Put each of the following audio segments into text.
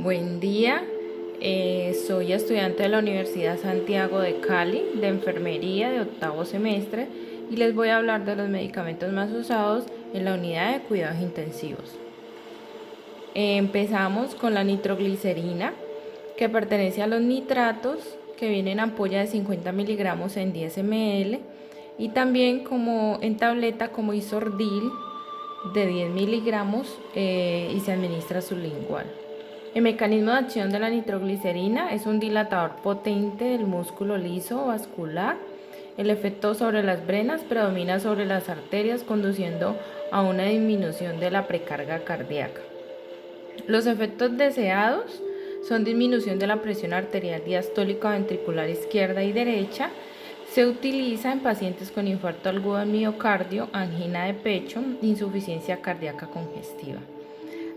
Buen día, soy estudiante de la Universidad Santiago de Cali, de enfermería de octavo semestre, y les voy a hablar de los medicamentos más usados en la unidad de cuidados intensivos. Empezamos con la nitroglicerina, que pertenece a los nitratos, que viene en ampolla de 50 miligramos en 10 ml, y también como en tableta como Isordil de 10 miligramos y se administra sublingual. El mecanismo de acción de la nitroglicerina es un dilatador potente del músculo liso vascular. El efecto sobre las venas predomina sobre las arterias, conduciendo a una disminución de la precarga cardíaca. Los efectos deseados son disminución de la presión arterial diastólica ventricular izquierda y derecha. Se utiliza en pacientes con infarto agudo del miocardio, angina de pecho, insuficiencia cardíaca congestiva.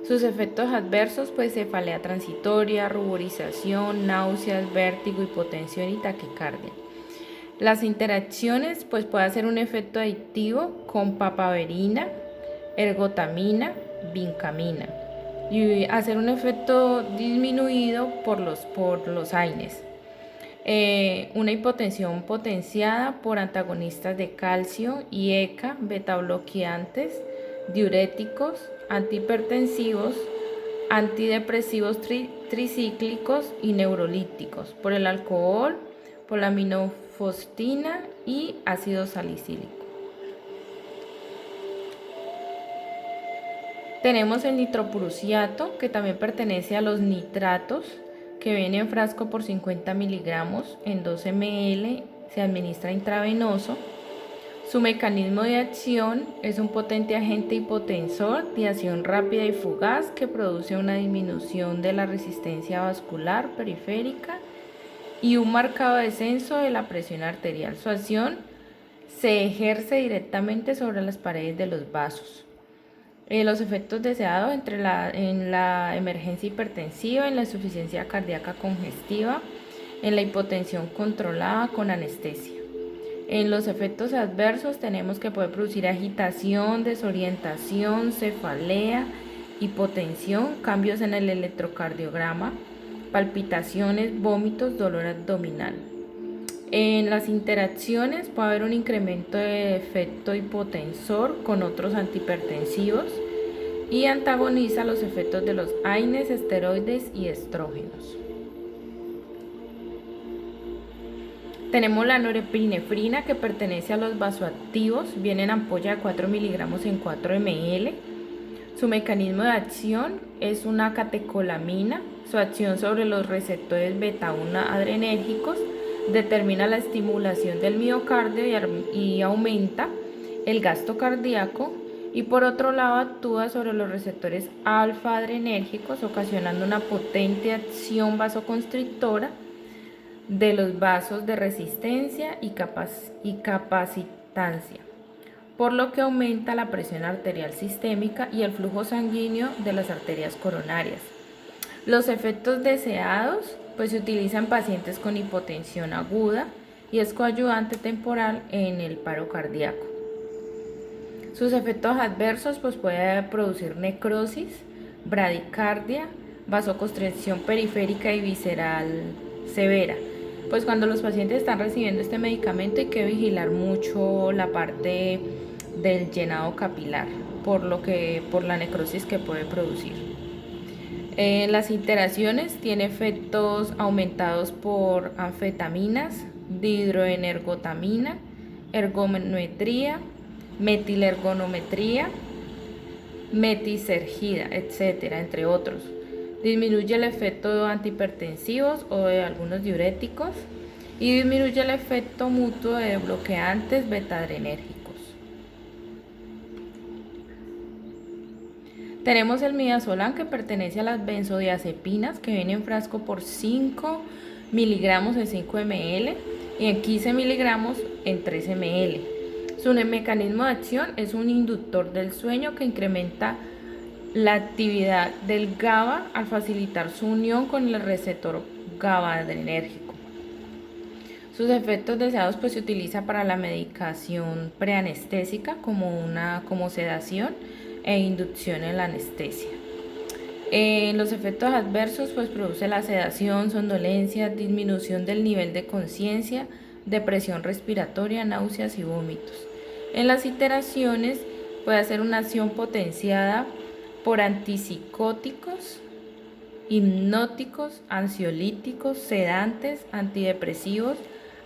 Sus efectos adversos, pues cefalea transitoria, ruborización, náuseas, vértigo, hipotensión y taquicardia. Las interacciones, pues puede hacer un efecto adictivo con papaverina, ergotamina, vincamina y hacer un efecto disminuido por los AINES. Una hipotensión potenciada por antagonistas de calcio y ECA, betabloqueantes, diuréticos, antihipertensivos, antidepresivos tricíclicos y neurolíticos, por el alcohol, por la aminofostina y ácido salicílico. Tenemos el nitroprusiato, que también pertenece a los nitratos, que viene en frasco por 50 miligramos en 12 ml, se administra intravenoso. Su mecanismo de acción es un potente agente hipotensor de acción rápida y fugaz que produce una disminución de la resistencia vascular periférica y un marcado descenso de la presión arterial. Su acción se ejerce directamente sobre las paredes de los vasos. Los efectos deseados en la emergencia hipertensiva, en la insuficiencia cardíaca congestiva, en la hipotensión controlada con anestesia. En los efectos adversos tenemos que puede producir agitación, desorientación, cefalea, hipotensión, cambios en el electrocardiograma, palpitaciones, vómitos, dolor abdominal. En las interacciones puede haber un incremento de efecto hipotensor con otros antihipertensivos y antagoniza los efectos de los AINES, esteroides y estrógenos. Tenemos la norepinefrina, que pertenece a los vasoactivos, viene en ampolla de 4 miligramos en 4 ml. Su mecanismo de acción es una catecolamina. Su acción sobre los receptores beta-1 adrenérgicos determina la estimulación del miocardio y aumenta el gasto cardíaco, y por otro lado actúa sobre los receptores alfa adrenérgicos, ocasionando una potente acción vasoconstrictora de los vasos de resistencia y capacitancia, por lo que aumenta la presión arterial sistémica y el flujo sanguíneo de las arterias coronarias. Los efectos deseados pues se utilizan en pacientes con hipotensión aguda y es coadyuvante temporal en el paro cardíaco. Sus efectos adversos pues puede producir necrosis, bradicardia, vasoconstricción periférica y visceral severa. Pues cuando los pacientes están recibiendo este medicamento hay que vigilar mucho la parte del llenado capilar por la necrosis que puede producir. Las interacciones tienen efectos aumentados por anfetaminas, dihidroenergotamina, ergometría, metilergonometría, metisergida, etcétera, entre otros. Disminuye el efecto de antihipertensivos o de algunos diuréticos y disminuye el efecto mutuo de bloqueantes beta-adrenérgicos. Tenemos el midazolam, que pertenece a las benzodiazepinas, que viene en frasco por 5 miligramos en 5 ml y en 15 miligramos en 3 ml. Su mecanismo de acción es un inductor del sueño que incrementa la actividad del GABA al facilitar su unión con el receptor GABA adrenérgico. Sus efectos deseados pues se utiliza para la medicación preanestésica como sedación e inducción en la anestesia. Los efectos adversos pues produce la sedación, somnolencia, disminución del nivel de conciencia, depresión respiratoria, náuseas y vómitos. En las iteraciones puede hacer una acción potenciada por antipsicóticos, hipnóticos, ansiolíticos, sedantes, antidepresivos,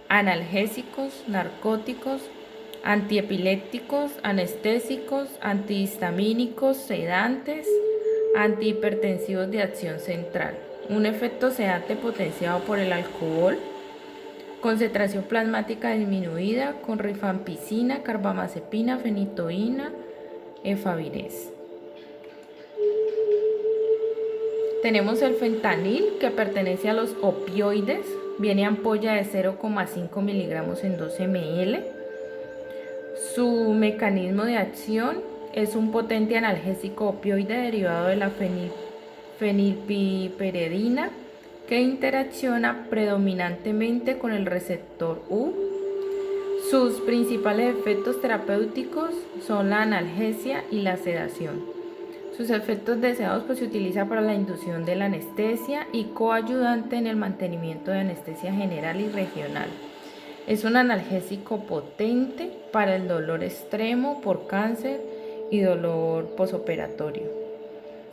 analgésicos, narcóticos, antiepilépticos, anestésicos, antihistamínicos, sedantes, antihipertensivos de acción central. Un efecto sedante potenciado por el alcohol, concentración plasmática disminuida con rifampicina, carbamazepina, fenitoína, efavirenz. Tenemos el fentanil, que pertenece a los opioides, viene ampolla de 0,5 miligramos en 12 ml. Su mecanismo de acción es un potente analgésico opioide derivado de la fenilpiperidina que interacciona predominantemente con el receptor U. Sus principales efectos terapéuticos son la analgesia y la sedación. Sus efectos deseados pues se utiliza para la inducción de la anestesia y coayudante en el mantenimiento de anestesia general y regional. Es un analgésico potente para el dolor extremo por cáncer y dolor posoperatorio.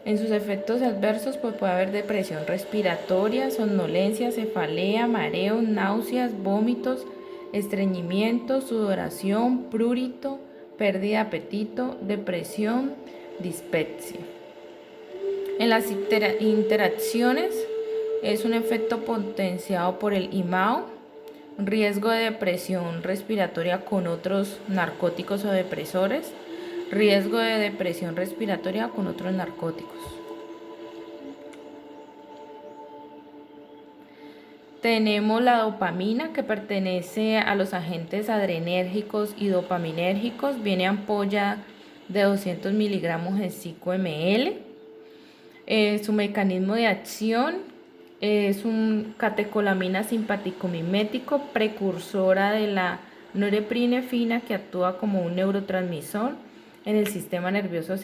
En sus efectos adversos pues puede haber depresión respiratoria, somnolencia, cefalea, mareo, náuseas, vómitos, estreñimiento, sudoración, prurito, pérdida de apetito, depresión, dispepsia. En las interacciones es un efecto potenciado por el IMAO, riesgo de depresión respiratoria con otros narcóticos o depresores, riesgo de depresión respiratoria con otros narcóticos. Tenemos la dopamina, que pertenece a los agentes adrenérgicos y dopaminérgicos, viene ampolla de 200 miligramos en 5 ml. Su mecanismo de acción es un catecolamina simpático-mimético, precursora de la norepinefrina, que actúa como un neurotransmisor en el sistema nervioso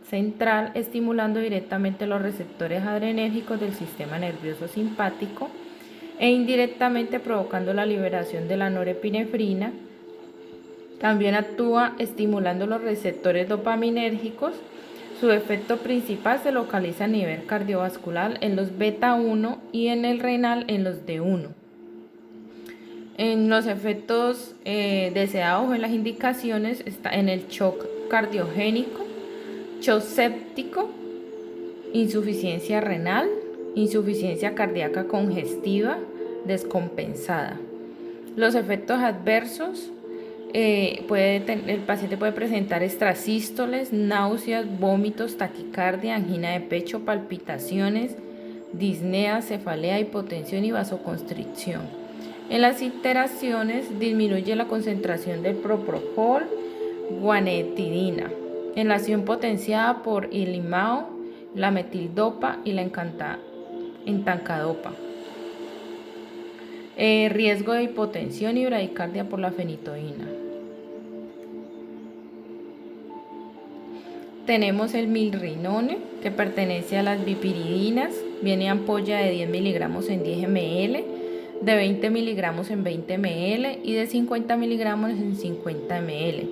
central, estimulando directamente los receptores adrenérgicos del sistema nervioso simpático e indirectamente provocando la liberación de la norepinefrina. También actúa estimulando los receptores dopaminérgicos. Su efecto principal se localiza a nivel cardiovascular en los beta 1 y en el renal en los D1. En los efectos deseados o en las indicaciones está en el shock cardiogénico, shock séptico, insuficiencia renal, insuficiencia cardíaca congestiva descompensada. Los efectos adversos: el paciente puede presentar extrasístoles, náuseas, vómitos, taquicardia, angina de pecho, palpitaciones, disnea, cefalea, hipotensión y vasoconstricción. En las iteraciones disminuye la concentración del propofol, guanetidina. En la acción potenciada por el IMAO, la metildopa y la entancadopa. Riesgo de hipotensión y bradicardia por la fenitoína. Tenemos el milrinone, que pertenece a las bipiridinas, viene ampolla de 10 miligramos en 10 ml, de 20 miligramos en 20 ml y de 50 miligramos en 50 ml.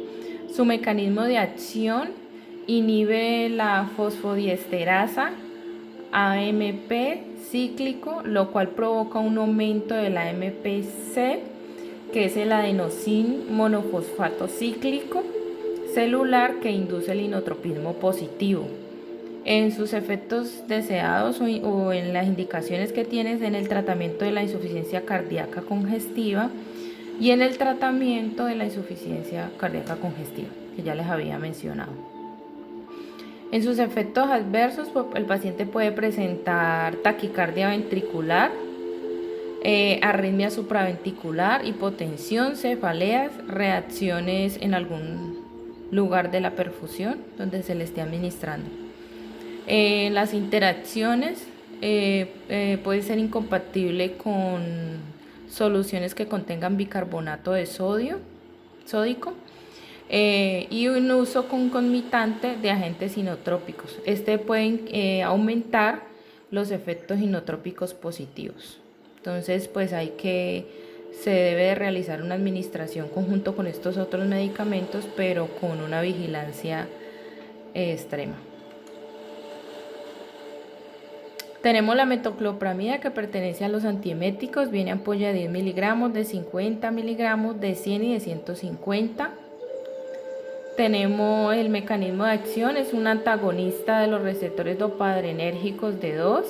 Su mecanismo de acción: inhibe la fosfodiesterasa AMP cíclico, lo cual provoca un aumento de la AMPC, que es el adenosin monofosfato cíclico celular, que induce el inotropismo positivo. En sus efectos deseados o en las indicaciones que tienes en el tratamiento de la insuficiencia cardíaca congestiva y en el tratamiento de la insuficiencia cardíaca congestiva, que ya les había mencionado. En sus efectos adversos, el paciente puede presentar taquicardia ventricular, arritmia supraventricular, hipotensión, cefaleas, reacciones en algún lugar de la perfusión donde se le esté administrando. Las interacciones puede ser incompatible con soluciones que contengan bicarbonato de sódico. y un uso concomitante de agentes inotrópicos. Este puede aumentar los efectos inotrópicos positivos. Entonces, pues se debe de realizar una administración conjunto con estos otros medicamentos, pero con una vigilancia extrema. Tenemos la metoclopramida, que pertenece a los antieméticos, viene ampolla de 10 miligramos, de 50 miligramos, de 100 y de 150. Tenemos el mecanismo de acción, es un antagonista de los receptores dopaminérgicos de 2,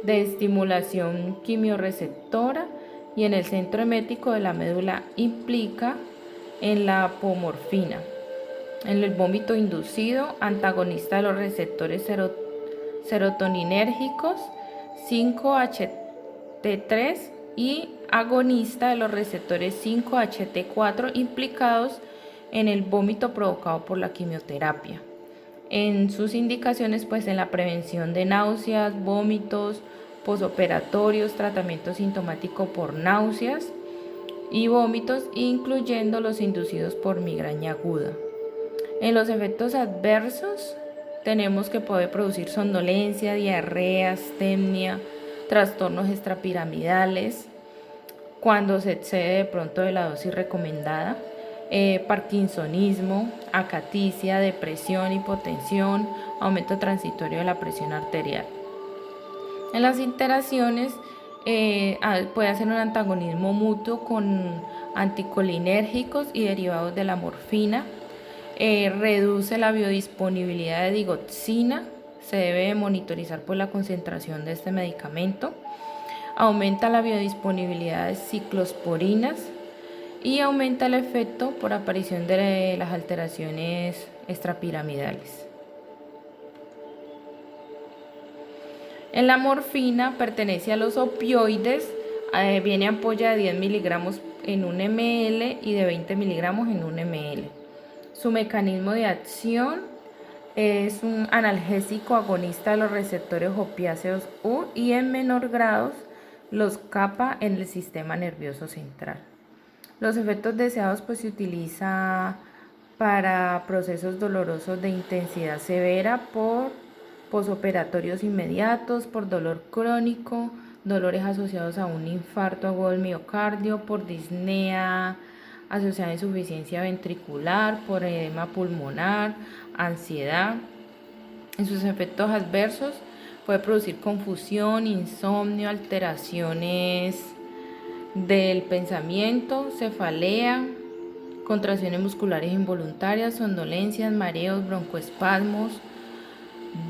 de estimulación quimiorreceptora, y en el centro emético de la médula implica en la apomorfina. En el vómito inducido, antagonista de los receptores serotoninérgicos 5-HT3 y agonista de los receptores 5-HT4 implicados en el vómito provocado por la quimioterapia. En sus indicaciones, pues en la prevención de náuseas, vómitos, posoperatorios, tratamiento sintomático por náuseas y vómitos, incluyendo los inducidos por migraña aguda. En los efectos adversos tenemos que puede producir somnolencia, diarrea, astemia, trastornos extrapiramidales cuando se excede de pronto de la dosis recomendada, parkinsonismo, acaticia, depresión, hipotensión, aumento transitorio de la presión arterial. En las interacciones puede hacer un antagonismo mutuo con anticolinérgicos y derivados de la morfina. Reduce la biodisponibilidad de digoxina, se debe monitorizar por la concentración de este medicamento. Aumenta la biodisponibilidad de ciclosporinas y aumenta el efecto por aparición de las alteraciones extrapiramidales. En la morfina pertenece a los opioides, viene ampolla de 10 miligramos en 1 ml y de 20 miligramos en 1 ml. Su mecanismo de acción es un analgésico agonista de los receptores opiáceos U y en menor grado los kappa en el sistema nervioso central. Los efectos deseados pues se utiliza para procesos dolorosos de intensidad severa, por posoperatorios inmediatos, por dolor crónico, dolores asociados a un infarto agudo del miocardio, por disnea asociada a insuficiencia ventricular, por edema pulmonar, ansiedad. En sus efectos adversos puede producir confusión, insomnio, alteraciones del pensamiento, cefalea, contracciones musculares involuntarias, somnolencias, mareos, broncoespasmos,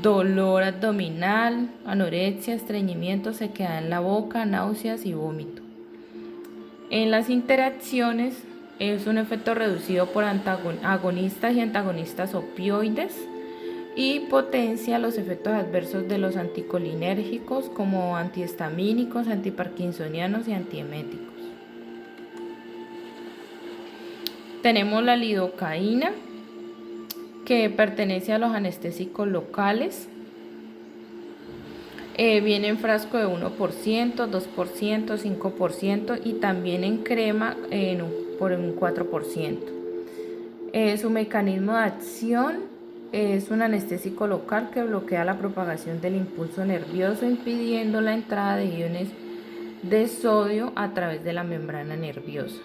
dolor abdominal, anorexia, estreñimiento, sequedad en la boca, náuseas y vómito. En las interacciones es un efecto reducido por agonistas y antagonistas opioides y potencia los efectos adversos de los anticolinérgicos como antihistamínicos, antiparkinsonianos y antieméticos. Tenemos la lidocaína, que pertenece a los anestésicos locales. Viene en frasco de 1%, 2%, 5% y también en crema por un 4%. Su mecanismo de acción es un anestésico local que bloquea la propagación del impulso nervioso, impidiendo la entrada de iones de sodio a través de la membrana nerviosa.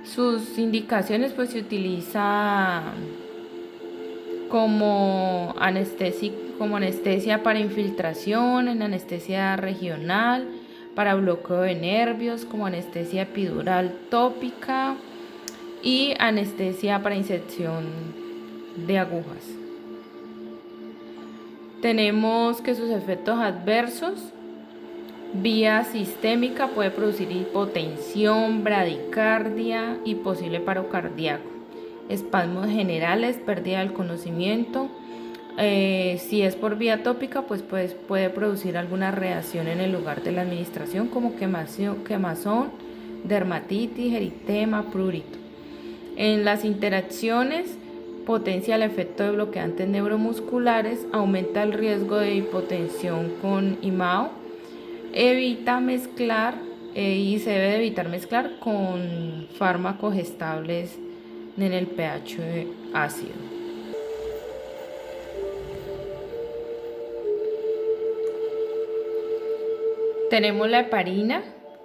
Sus indicaciones pues se utiliza como anestesia para infiltración, en anestesia regional, para bloqueo de nervios, como anestesia epidural tópica y anestesia para inserción de agujas. Tenemos que sus efectos adversos: vía sistémica, puede producir hipotensión, bradicardia y posible paro cardíaco, espasmos generales, pérdida del conocimiento. Si es por vía tópica, pues puede producir alguna reacción en el lugar de la administración, como quemazón, dermatitis, eritema, prurito. En las interacciones, potencia el efecto de bloqueantes neuromusculares, aumenta el riesgo de hipotensión con IMAO, evita mezclar y se debe de evitar mezclar con fármacos estables en el pH ácido. Tenemos la heparina,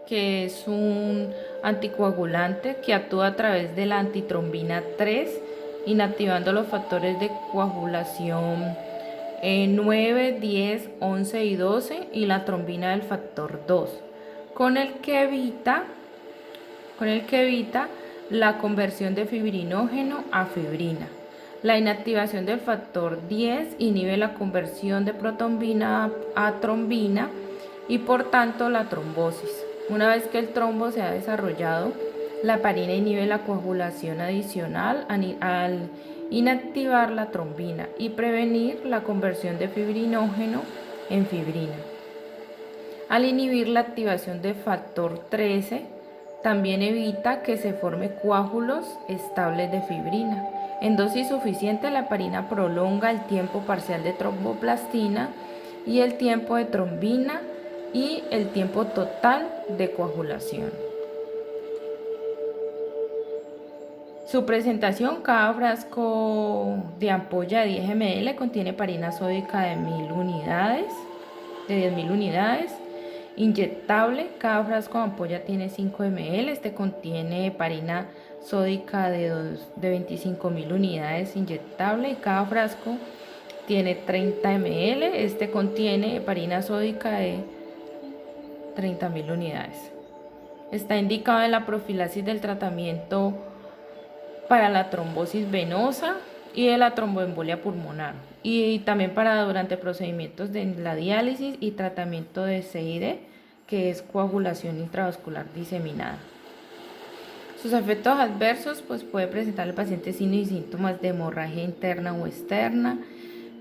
que es un anticoagulante que actúa a través de la antitrombina 3, inactivando los factores de coagulación 9, 10, 11 y 12 y la trombina del factor 2, con el que evita la conversión de fibrinógeno a fibrina. La inactivación del factor 10 inhibe la conversión de protombina a trombina y por tanto la trombosis. Una vez que el trombo se ha desarrollado, la heparina inhibe la coagulación adicional al inactivar la trombina y prevenir la conversión de fibrinógeno en fibrina. Al inhibir la activación del factor 13, también evita que se formen coágulos estables de fibrina. En dosis suficiente, la heparina prolonga el tiempo parcial de tromboplastina y el tiempo de trombina y el tiempo total de coagulación. Su presentación: cada frasco de ampolla de 10 ml contiene heparina sódica de 10.000 unidades. Inyectable: cada frasco de ampolla tiene 5 ml. Este contiene heparina sódica de 25.000 unidades inyectable y cada frasco tiene 30 ml. Este contiene heparina sódica de 30.000 unidades. Está indicado en la profilaxis del tratamiento para la trombosis venosa y de la tromboembolia pulmonar, y también para durante procedimientos de la diálisis y tratamiento de CID, que es coagulación intravascular diseminada. Sus efectos adversos: pues puede presentar el paciente signos y síntomas de hemorragia interna o externa,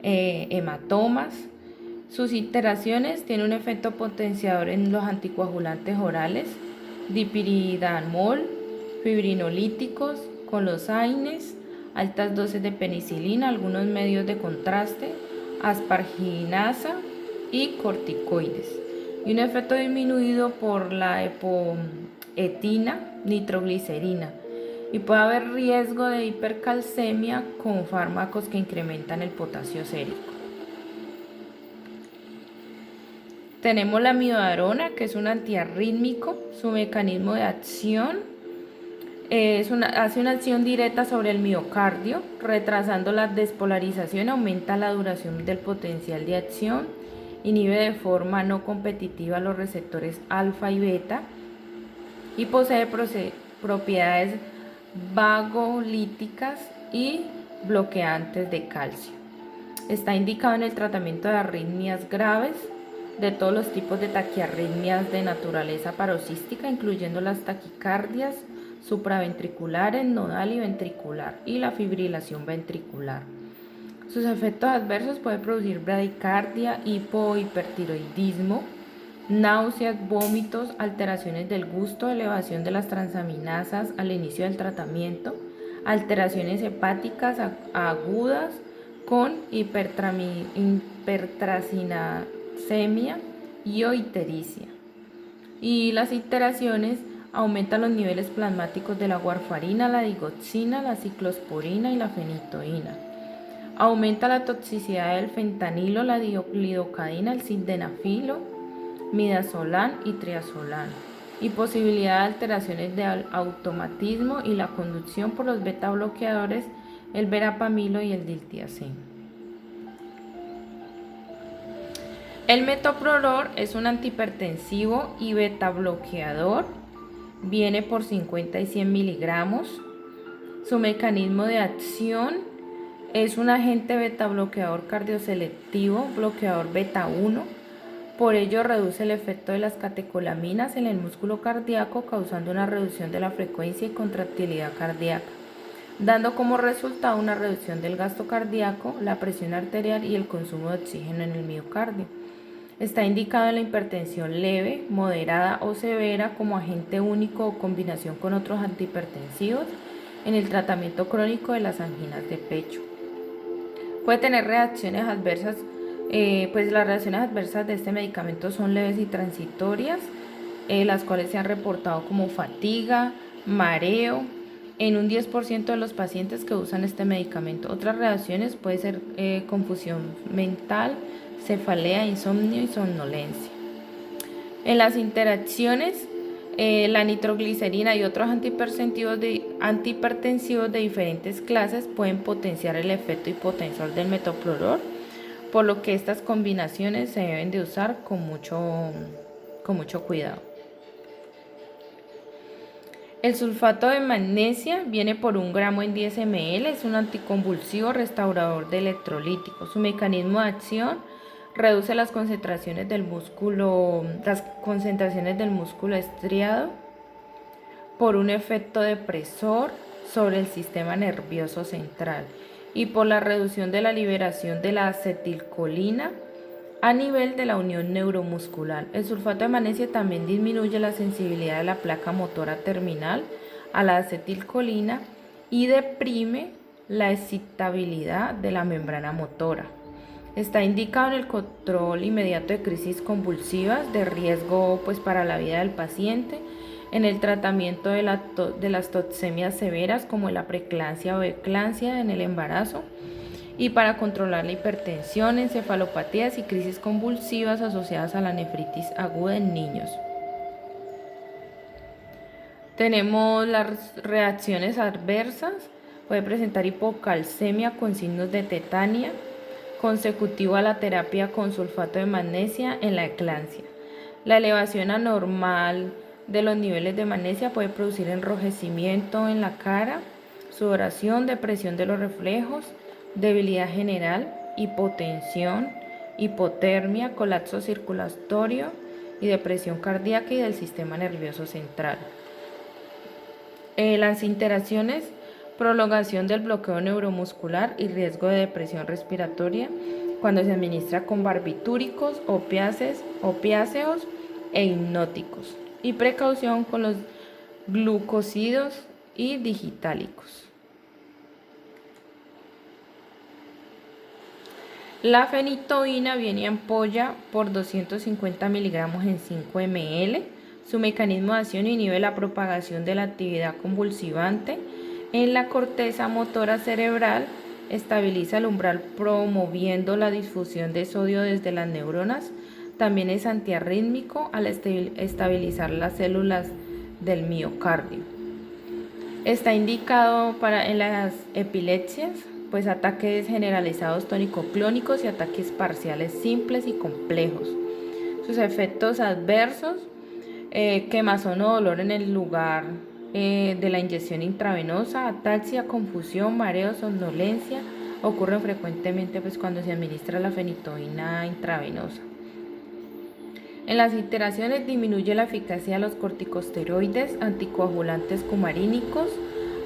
hematomas. Sus interacciones: tiene un efecto potenciador en los anticoagulantes orales, dipiridamol, fibrinolíticos, con los AINES, altas dosis de penicilina, algunos medios de contraste, asparginasa y corticoides, y un efecto disminuido por la epoetina nitroglicerina, y puede haber riesgo de hipercalcemia con fármacos que incrementan el potasio sérico. Tenemos la amiodarona, que es un antiarrítmico. Su mecanismo de acción hace una acción directa sobre el miocardio, retrasando la despolarización, aumenta la duración del potencial de acción, inhibe de forma no competitiva los receptores alfa y beta y posee propiedades vagolíticas y bloqueantes de calcio. Está indicado en el tratamiento de arritmias graves, de todos los tipos de taquiarritmias de naturaleza paroxística, incluyendo las taquicardias supraventriculares, nodal y ventricular, y la fibrilación ventricular. Sus efectos adversos: puede producir bradicardia, hipohipertiroidismo, náuseas, vómitos, alteraciones del gusto, elevación de las transaminasas al inicio del tratamiento, alteraciones hepáticas agudas con hipertracinasemia y ictericia. Y las iteraciones: aumentan los niveles plasmáticos de la warfarina, la digoxina, la ciclosporina y la fenitoína. Aumenta la toxicidad del fentanilo, la lidocaína, el sildenafilo, midazolam y triazolam. Y posibilidad de alteraciones de automatismo y la conducción por los beta bloqueadores, el verapamilo y el diltiazem. El metoprolol es un antihipertensivo y beta bloqueador. Viene por 50 y 100 miligramos. Su mecanismo de acción: es un agente beta bloqueador cardioselectivo, bloqueador beta 1. Por ello reduce el efecto de las catecolaminas en el músculo cardíaco, causando una reducción de la frecuencia y contractilidad cardíaca, dando como resultado una reducción del gasto cardíaco, la presión arterial y el consumo de oxígeno en el miocardio. Está indicado en la hipertensión leve, moderada o severa como agente único o combinación con otros antihipertensivos en el tratamiento crónico de las anginas de pecho. Puede tener reacciones adversas, pues las reacciones adversas de este medicamento son leves y transitorias, las cuales se han reportado como fatiga, mareo, en un 10% de los pacientes que usan este medicamento. Otras reacciones pueden ser confusión mental, cefalea, insomnio y somnolencia. En las interacciones, la nitroglicerina y otros antihipertensivos de diferentes clases pueden potenciar el efecto hipotensor del metoprolol, por lo que estas combinaciones se deben de usar con mucho cuidado. El sulfato de magnesia viene por 1 gramo en 10 ml, es un anticonvulsivo restaurador de electrolíticos. Su mecanismo de acción reduce las concentraciones del músculo estriado por un efecto depresor sobre el sistema nervioso central y por la reducción de la liberación de la acetilcolina a nivel de la unión neuromuscular. El sulfato de magnesio también disminuye la sensibilidad de la placa motora terminal a la acetilcolina y deprime la excitabilidad de la membrana motora. Está indicado en el control inmediato de crisis convulsivas de riesgo para la vida del paciente, en el tratamiento de las toxemias severas como la preeclampsia o eclampsia en el embarazo, y para controlar la hipertensión, encefalopatías y crisis convulsivas asociadas a la nefritis aguda en niños. Tenemos las reacciones adversas. Puede presentar hipocalcemia con signos de tetania, consecutivo a la terapia con sulfato de magnesia en la eclampsia. La elevación anormal de los niveles de magnesia puede producir enrojecimiento en la cara, sudoración, depresión de los reflejos, debilidad general, hipotensión, hipotermia, colapso circulatorio y depresión cardíaca y del sistema nervioso central. Las interacciones, prolongación del bloqueo neuromuscular y riesgo de depresión respiratoria cuando se administra con barbitúricos, opiáceos e hipnóticos, y precaución con los glucósidos y digitálicos. La fenitoína viene en ampolla por 250 miligramos en 5 ml. Su mecanismo de acción inhibe la propagación de la actividad convulsivante en la corteza motora cerebral, estabiliza el umbral promoviendo la difusión de sodio desde las neuronas. También es antiarrítmico al estabilizar las células del miocardio. Está indicado en las epilepsias, ataques generalizados tónico-clónicos y ataques parciales simples y complejos. Sus efectos adversos, quemazón o dolor en el lugar de la inyección intravenosa, ataxia, confusión, mareo, somnolencia, ocurren frecuentemente cuando se administra la fenitoína intravenosa. En las interacciones disminuye la eficacia de los corticosteroides, anticoagulantes cumarínicos,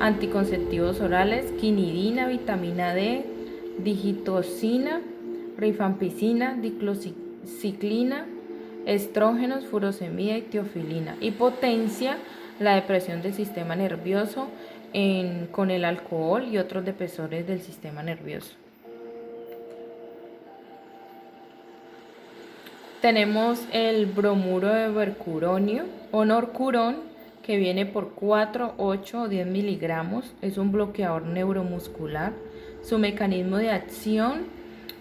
anticonceptivos orales, quinidina, vitamina D, digitoxina, rifampicina, diclociclina, estrógenos, furosemida y teofilina, y potencia la depresión del sistema nervioso con el alcohol y otros depresores del sistema nervioso. Tenemos el bromuro de bercuronio o norcurón, que viene por 4, 8 o 10 miligramos. Es un bloqueador neuromuscular. Su mecanismo de acción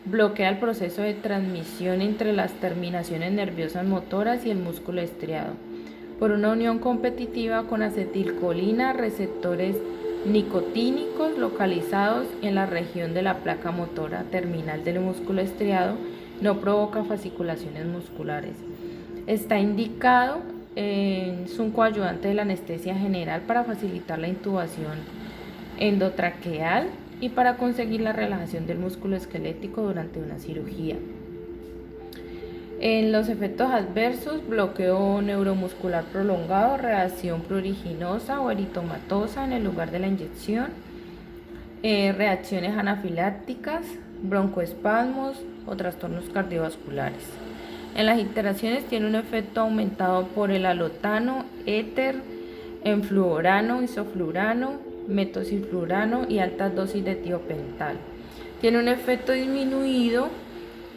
bloquea el proceso de transmisión entre las terminaciones nerviosas motoras y el músculo estriado por una unión competitiva con acetilcolina, receptores nicotínicos localizados en la región de la placa motora terminal del músculo estriado. No provoca fasciculaciones musculares. Está indicado, es un coadyuvante de la anestesia general para facilitar la intubación endotraqueal y para conseguir la relajación del músculo esquelético durante una cirugía. En los efectos adversos, bloqueo neuromuscular prolongado, reacción pruriginosa o eritomatosa en el lugar de la inyección, reacciones anafilácticas, broncoespasmos o trastornos cardiovasculares. En las interacciones tiene un efecto aumentado por el alotano, éter, enfluorano, isoflurano, metoxiflurano y altas dosis de tiopental. Tiene un efecto disminuido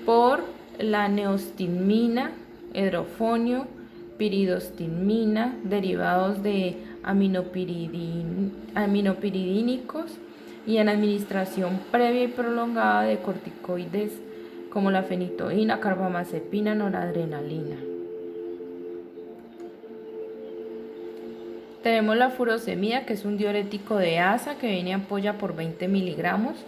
por la neostigmina, hidrofonio, piridostigmina, derivados de aminopiridínicos y en administración previa y prolongada de corticoides como la fenitoína, carbamazepina, noradrenalina. Tenemos la furosemida, que es un diurético de asa que viene en ampolla por 20 miligramos.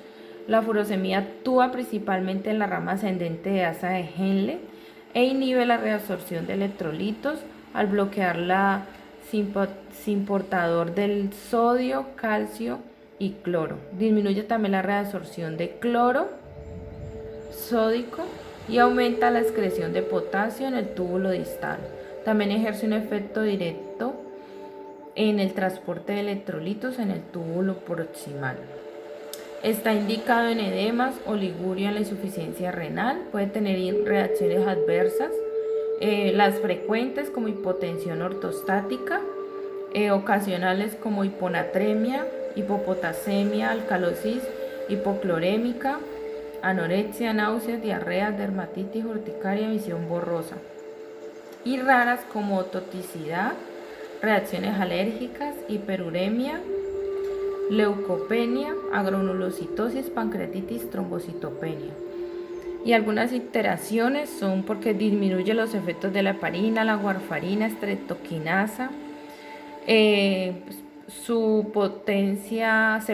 La furosemida actúa principalmente en la rama ascendente de asa de Henle e inhibe la reabsorción de electrolitos al bloquear la simportador del sodio, calcio y cloro. Disminuye también la reabsorción de cloro sódico y aumenta la excreción de potasio en el túbulo distal. También ejerce un efecto directo en el transporte de electrolitos en el túbulo proximal. Está indicado en edemas, oliguria, en la insuficiencia renal. Puede tener reacciones adversas, las frecuentes como hipotensión ortostática, ocasionales como hiponatremia, hipopotasemia, alcalosis hipoclorémica, anorexia, náuseas, diarrea, dermatitis urticaria, visión borrosa. Y raras como ototicidad, reacciones alérgicas, hiperuremia, leucopenia, agranulocitosis, pancreatitis, trombocitopenia. Y algunas iteraciones son porque disminuye los efectos de la heparina, la warfarina, streptokinasa. Se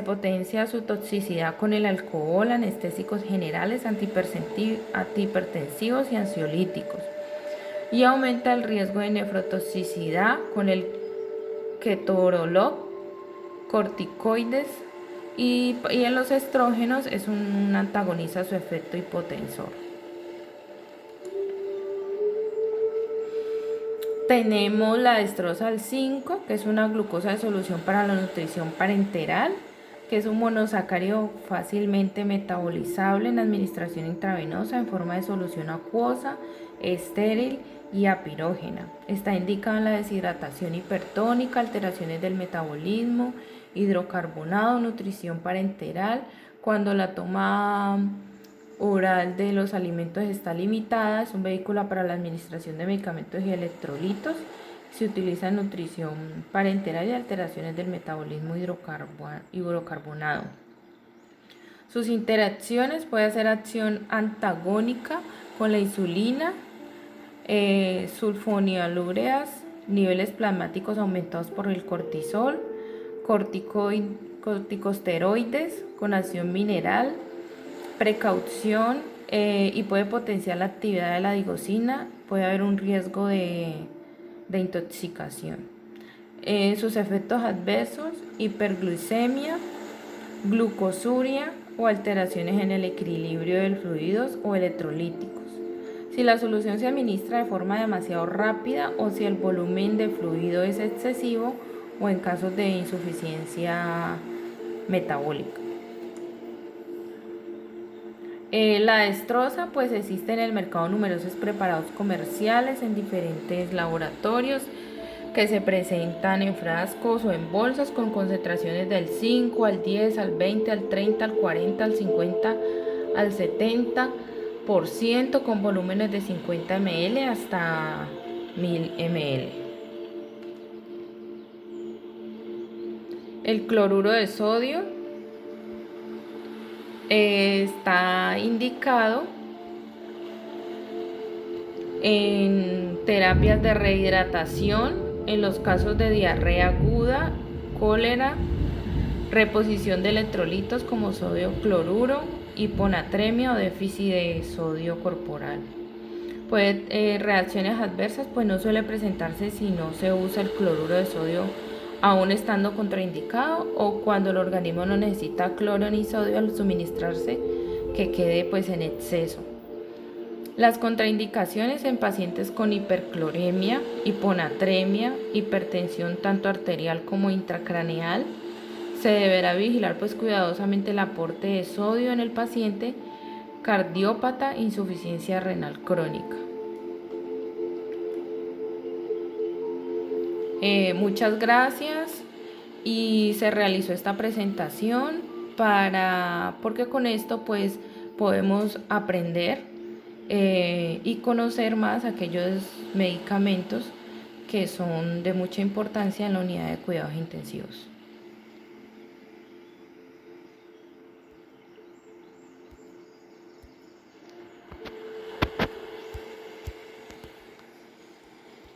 potencia su toxicidad con el alcohol, anestésicos generales, antihipertensivos y ansiolíticos. Y aumenta el riesgo de nefrotoxicidad con el ketorolac, corticoides y en los estrógenos es un antagonista a su efecto hipotensor. Tenemos la destrosal 5, que es una glucosa de solución para la nutrición parenteral, que es un monosacárido fácilmente metabolizable en administración intravenosa en forma de solución acuosa, estéril y apirógena. Está indicado en la deshidratación hipertónica, alteraciones del metabolismo, hidrocarbonado, nutrición parenteral, cuando la toma oral de los alimentos está limitada. Es un vehículo para la administración de medicamentos y electrolitos. Se utiliza en nutrición parenteral y alteraciones del metabolismo hidrocarbonado. Sus interacciones puede hacer acción antagónica con la insulina, sulfonilureas, niveles plasmáticos aumentados por el cortisol, corticosteroides con acción mineral, precaución y puede potenciar la actividad de la digoxina. Puede haber un riesgo de intoxicación. Sus efectos adversos: hiperglucemia, glucosuria o alteraciones en el equilibrio de fluidos o electrolíticos. Si la solución se administra de forma demasiado rápida o si el volumen de fluido es excesivo o en casos de insuficiencia metabólica. La destroza, pues existe en el mercado numerosos preparados comerciales en diferentes laboratorios que se presentan en frascos o en bolsas con concentraciones del 5 al 10 al 20 al 30 al 40 al 50 al 70% con volúmenes de 50 ml hasta 1000 ml. El cloruro de sodio está indicado en terapias de rehidratación, en los casos de diarrea aguda, cólera, reposición de electrolitos como sodio cloruro, hiponatremia o déficit de sodio corporal. Reacciones adversas, pues no suele presentarse si no se usa el cloruro de sodio aún estando contraindicado o cuando el organismo no necesita cloro ni sodio al suministrarse, que quede pues en exceso. Las contraindicaciones en pacientes con hipercloremia, hiponatremia, hipertensión tanto arterial como intracraneal. Se deberá vigilar pues cuidadosamente el aporte de sodio en el paciente cardiópata, insuficiencia renal crónica. Muchas gracias y se realizó esta presentación porque con esto pues podemos aprender y conocer más aquellos medicamentos que son de mucha importancia en la unidad de cuidados intensivos.